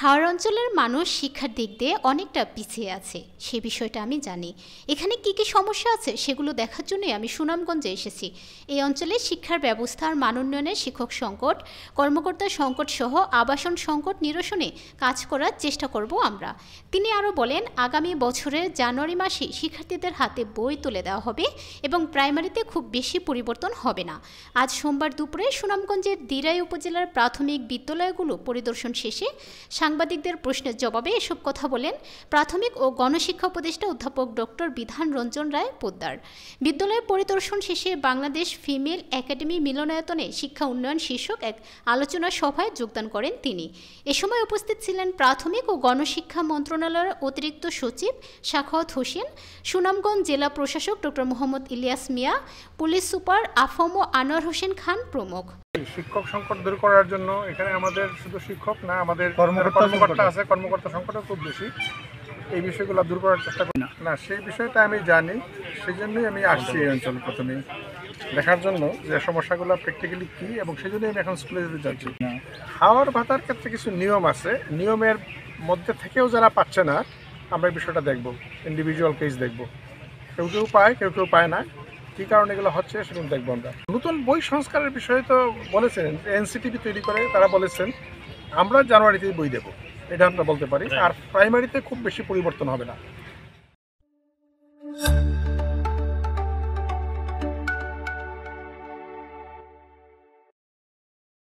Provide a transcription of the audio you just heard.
হাওড় অঞ্চলের মানুষ শিক্ষার দিক দিয়ে অনেকটা পিছিয়ে আছে, সে বিষয়টা আমি জানি। এখানে কি কি সমস্যা আছে সেগুলো দেখার জন্যই আমি সুনামগঞ্জে এসেছি। এই অঞ্চলে শিক্ষার ব্যবস্থার মান উন্নয়নে, শিক্ষক সংকট, কর্মকর্তা সংকট সহ আবাসন সংকট নিরসনে কাজ করার চেষ্টা করব আমরা। তিনি আরও বলেন, আগামী বছরের জানুয়ারি মাসে শিক্ষার্থীদের হাতে বই তুলে দেওয়া হবে এবং প্রাইমারিতে খুব বেশি পরিবর্তন হবে না। আজ সোমবার দুপুরে সুনামগঞ্জের দিরাই উপজেলার প্রাথমিক বিদ্যালয়গুলো পরিদর্শন শেষে সাংবাদিকদের প্রশ্নের জবাবে এসব কথা বলেন প্রাথমিক ও গণশিক্ষা উপদেষ্টা অধ্যাপক ডক্টর বিধান রঞ্জন রায় পোদ্দার। বিদ্যালয় পরিদর্শন শেষে বাংলাদেশ ফিমেল একাডেমি মিলনায়তনে শিক্ষা উন্নয়ন শীর্ষক এক আলোচনা সভায় যোগদান করেন তিনি। এ সময় উপস্থিত ছিলেন প্রাথমিক ও গণশিক্ষা মন্ত্রণালয়ের অতিরিক্ত সচিব সাখাওয়াত হোসেন, সুনামগঞ্জ জেলা প্রশাসক ডক্টর মোহাম্মদ ইলিয়াস মিয়া, পুলিশ সুপার আফম আনোয়ার হোসেন খান প্রমুখ। শিক্ষক সংকট দূর করার জন্য এখানে আমাদের শুধু শিক্ষক না, আমাদের কর্মকর্তা আছে, কর্মকর্তা সংকটও খুব বেশি। এই বিষয়গুলো দূর করার চেষ্টা করি না, সেই বিষয়টা আমি জানি, সেই জন্যই আমি আসছি এই অঞ্চলে প্রথমে দেখার জন্য যে সমস্যাগুলো প্র্যাকটিক্যালি কী, এবং সেই জন্যই আমি এখন স্কুলে যেতে চাচ্ছি। খাওয়ার ভাতার ক্ষেত্রে কিছু নিয়ম আছে, নিয়মের মধ্যে থেকেও যারা পাচ্ছে না আমরা এই বিষয়টা দেখব, ইন্ডিভিজুয়াল কেস দেখব, কেউ কেউ পায় কেউ কেউ পায় না, কী কারণে এগুলো হচ্ছে সেগুলো দেখবো আমরা। নতুন বই সংস্কারের বিষয়ে তো বলেছেন, এনসিটিভি তৈরি করে তারা বলেছেন আমরা জানুয়ারিতেই বই দেবো, এটা আমরা বলতে পারি। আর প্রাইমারিতে খুব বেশি পরিবর্তন হবে না।